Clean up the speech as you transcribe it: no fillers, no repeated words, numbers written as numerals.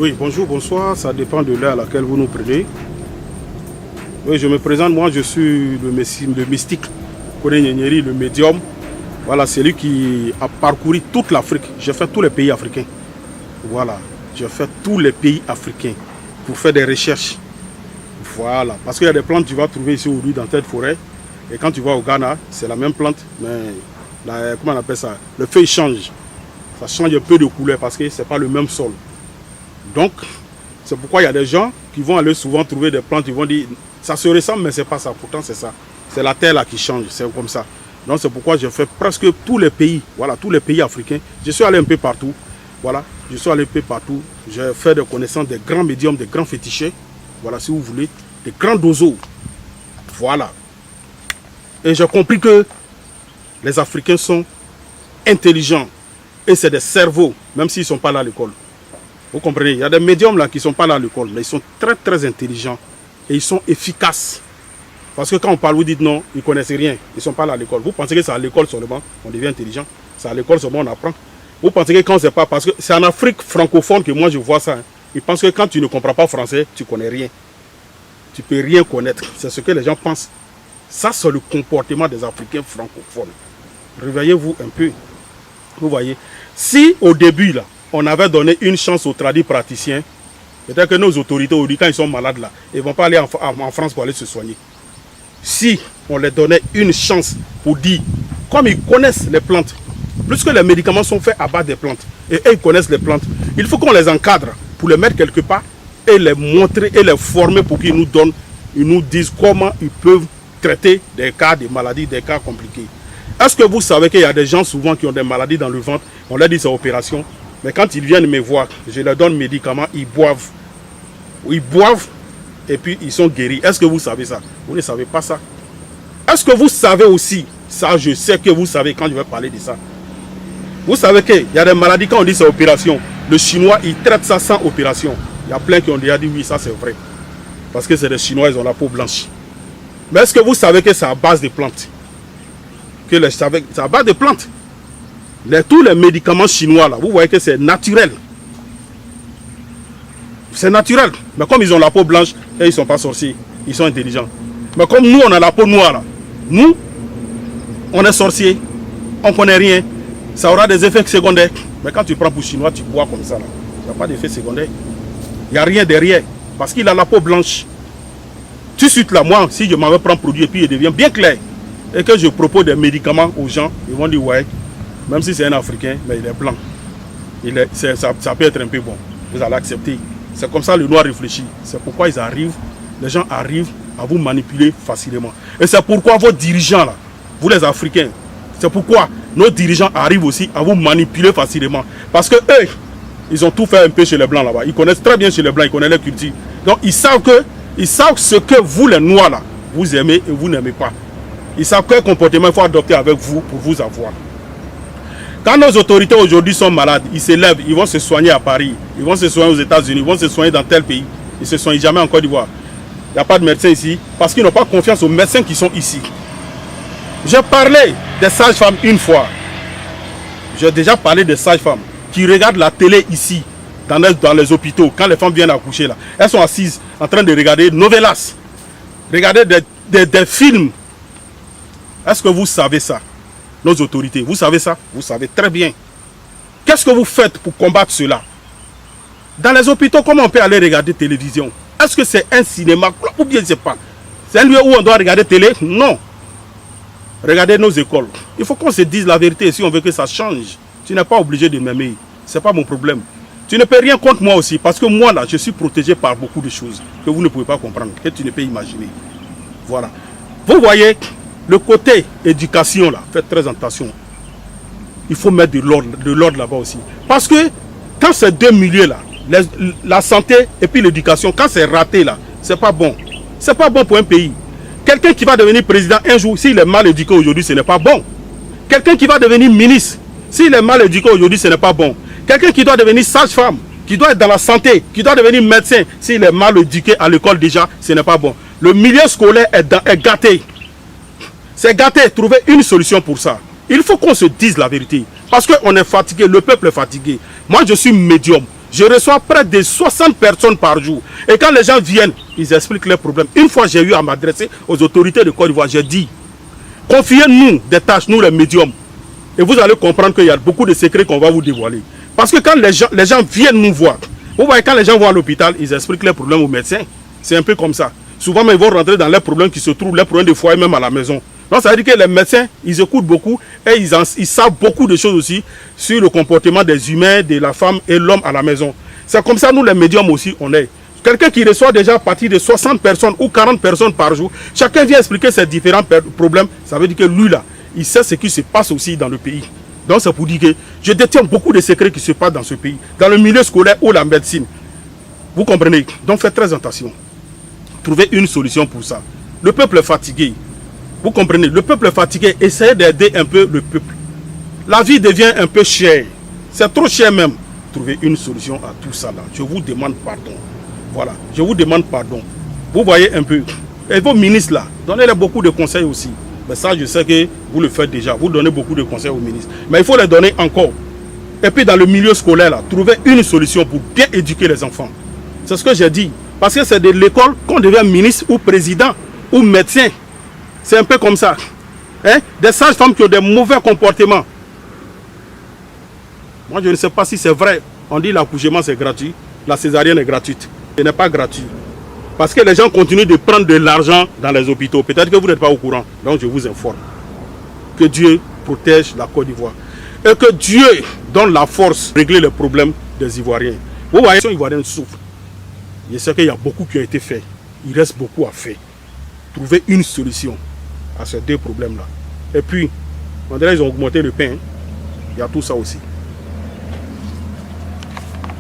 Oui, bonjour, bonsoir, ça dépend de l'heure à laquelle vous nous prenez. Oui, je me présente, moi je suis le mystique, Kone Nyenyeri, le médium. Voilà, c'est lui qui a parcouru toute l'Afrique. J'ai fait tous les pays africains. Voilà, j'ai fait tous les pays africains pour faire des recherches. Voilà, parce qu'il y a des plantes que tu vas trouver ici aujourd'hui dans cette forêt. Et quand tu vas au Ghana, c'est la même plante, mais comment on appelle ça? Le feuille change. Ça change un peu de couleur parce que ce n'est pas le même sol. Donc, c'est pourquoi il y a des gens qui vont aller souvent trouver des plantes, ils vont dire, ça se ressemble, mais ce n'est pas ça. Pourtant, c'est ça. C'est la terre là qui change, c'est comme ça. Donc, c'est pourquoi je fais presque tous les pays, voilà, tous les pays africains. Je suis allé un peu partout, voilà, je suis allé un peu partout. J'ai fait des connaissances des grands médiums, des grands fétichés, voilà, si vous voulez, des grands dozos. Voilà. Et j'ai compris que les Africains sont intelligents et c'est des cerveaux, même s'ils ne sont pas là à l'école. Vous comprenez? Il y a des médiums là qui ne sont pas là à l'école, mais ils sont très très intelligents et ils sont efficaces. Parce que quand on parle, vous dites non, ils ne connaissent rien, ils ne sont pas là à l'école. Vous pensez que c'est à l'école seulement on devient intelligent? C'est à l'école seulement on apprend. Vous pensez que quand c'est pas, parce que c'est en Afrique francophone que moi je vois ça. Hein. Ils pensent que quand tu ne comprends pas français, tu ne connais rien. Tu ne peux rien connaître. C'est ce que les gens pensent. Ça, c'est le comportement des Africains francophones. Réveillez-vous un peu. Vous voyez, si au début, là, on avait donné une chance aux tradis praticiens, peut-être que nos autorités, aujourd'hui, quand ils sont malades, là, ils ne vont pas aller en France pour aller se soigner. Si on leur donnait une chance pour dire, comme ils connaissent les plantes, plus que les médicaments sont faits à base des plantes, et eux, ils connaissent les plantes, il faut qu'on les encadre pour les mettre quelque part et les montrer et les former pour qu'ils nous donnent, ils nous disent comment ils peuvent traiter des cas de maladies, des cas compliqués. Est-ce que vous savez qu'il y a des gens souvent qui ont des maladies dans le ventre, on leur dit c'est opération, mais quand ils viennent me voir, je leur donne médicaments, ils boivent. Ils boivent et puis ils sont guéris. Est-ce que vous savez ça? Vous ne savez pas ça. Est-ce que vous savez aussi, ça je sais que vous savez quand je vais parler de ça. Vous savez qu'il y a des maladies, quand on dit c'est opération, le chinois il traite ça sans opération. Il y a plein qui ont déjà dit oui, ça c'est vrai. Parce que c'est des Chinois, ils ont la peau blanche. Mais est-ce que vous savez que c'est à base de plantes? Que c'est à base de plantes. Tous les médicaments chinois, là, vous voyez que c'est naturel. C'est naturel. Mais comme ils ont la peau blanche, et ils ne sont pas sorciers, ils sont intelligents. Mais comme nous, on a la peau noire, là, nous, on est sorciers, on ne connaît rien, ça aura des effets secondaires. Mais quand tu prends pour chinois, tu bois comme ça, là. Il n'y a pas d'effet secondaire. Il n'y a rien derrière, parce qu'il a la peau blanche. Tout de suite là, moi, si je m'avais pris un produit et puis il devient bien clair, et que je propose des médicaments aux gens, ils vont dire ouais, même si c'est un Africain, mais il est blanc. Ça peut être un peu bon. Vous allez accepter. C'est comme ça le noir réfléchit. C'est pourquoi les gens arrivent à vous manipuler facilement. Et c'est pourquoi vos dirigeants, là, vous les Africains, c'est pourquoi nos dirigeants arrivent aussi à vous manipuler facilement. Parce que eux, ils ont tout fait un peu chez les Blancs là-bas. Ils connaissent très bien chez les Blancs, ils connaissent leur culture. Donc ils savent ce que vous les Noirs là, vous aimez et vous n'aimez pas. Ils savent quel comportement il faut adopter avec vous pour vous avoir. Quand nos autorités aujourd'hui sont malades, ils se lèvent, ils vont se soigner à Paris, ils vont se soigner aux États-Unis, ils vont se soigner dans tel pays. Ils ne se soignent jamais en Côte d'Ivoire. Il n'y a pas de médecins ici parce qu'ils n'ont pas confiance aux médecins qui sont ici. J'ai parlé des sages-femmes une fois. J'ai déjà parlé des sages-femmes qui regardent la télé ici, dans les hôpitaux, quand les femmes viennent accoucher là. Elles sont assises en train de regarder novelas, regarder des films. Est-ce que vous savez ça? Nos autorités, vous savez ça? Vous savez très bien. Qu'est-ce que vous faites pour combattre cela? Dans les hôpitaux, comment on peut aller regarder télévision? Est-ce que c'est un cinéma ou bien c'est pas? C'est un lieu où on doit regarder télé? Non. Regardez nos écoles. Il faut qu'on se dise la vérité si on veut que ça change. Tu n'es pas obligé de m'aimer. Ce n'est pas mon problème. Tu ne peux rien contre moi aussi parce que moi là, je suis protégé par beaucoup de choses que vous ne pouvez pas comprendre, que tu ne peux imaginer. Voilà. Vous voyez, le côté éducation là, faites très attention. Il faut mettre de l'ordre là-bas aussi. Parce que quand ces deux milieux là, la santé et puis l'éducation, quand c'est raté là, c'est pas bon. C'est pas bon pour un pays. Quelqu'un qui va devenir président un jour, s'il est mal éduqué aujourd'hui, ce n'est pas bon. Quelqu'un qui va devenir ministre, s'il est mal éduqué aujourd'hui, ce n'est pas bon. Quelqu'un qui doit devenir sage-femme, qui doit être dans la santé, qui doit devenir médecin, s'il est mal éduqué à l'école déjà, ce n'est pas bon. Le milieu scolaire est gâté. C'est gâté. Trouver une solution pour ça. Il faut qu'on se dise la vérité. Parce qu'on est fatigué, le peuple est fatigué. Moi, je suis médium. Je reçois près de 60 personnes par jour. Et quand les gens viennent, ils expliquent leurs problèmes. Une fois, j'ai eu à m'adresser aux autorités de Côte d'Ivoire. J'ai dit, confiez-nous des tâches, nous les médiums. Et vous allez comprendre qu'il y a beaucoup de secrets qu'on va vous dévoiler. Parce que quand les gens viennent nous voir, vous voyez, quand les gens vont à l'hôpital, ils expliquent leurs problèmes aux médecins. C'est un peu comme ça. Souvent, ils vont rentrer dans les problèmes qui se trouvent, les problèmes de foyer, même à la maison. Donc, ça veut dire que les médecins, ils écoutent beaucoup et ils savent beaucoup de choses aussi sur le comportement des humains, de la femme et l'homme à la maison. C'est comme ça, nous, les médiums aussi, on est. Quelqu'un qui reçoit déjà à partir de 60 personnes ou 40 personnes par jour, chacun vient expliquer ses différents problèmes. Ça veut dire que lui, là, il sait ce qui se passe aussi dans le pays. Donc, c'est pour dire que je détiens beaucoup de secrets qui se passent dans ce pays, dans le milieu scolaire ou la médecine. Vous comprenez? Donc, faites très attention. Trouvez une solution pour ça. Le peuple est fatigué. Vous comprenez? Le peuple est fatigué. Essayez d'aider un peu le peuple. La vie devient un peu chère. C'est trop cher même. Trouvez une solution à tout ça là. Je vous demande pardon. Voilà. Je vous demande pardon. Vous voyez un peu. Et vos ministres là, donnez-leur beaucoup de conseils aussi. Mais ça, je sais que vous le faites déjà. Vous donnez beaucoup de conseils aux ministres. Mais il faut les donner encore. Et puis dans le milieu scolaire là, trouvez une solution pour bien éduquer les enfants. C'est ce que j'ai dit. Parce que c'est de l'école qu'on devient ministre ou président ou médecin. C'est un peu comme ça. Hein? Des sages-femmes qui ont des mauvais comportements. Moi, je ne sais pas si c'est vrai. On dit l'accouchement, c'est gratuit. La césarienne est gratuite. Ce n'est pas gratuit. Parce que les gens continuent de prendre de l'argent dans les hôpitaux. Peut-être que vous n'êtes pas au courant. Donc, je vous informe. Que Dieu protège la Côte d'Ivoire. Et que Dieu donne la force de régler les problèmes des Ivoiriens. Vous voyez, les Ivoiriens souffrent. Je sais qu'il y a beaucoup qui a été fait. Il reste beaucoup à faire. Trouver une solution à ces deux problèmes-là. Et puis, on dirait qu'ils ont augmenté le pain. Il y a tout ça aussi.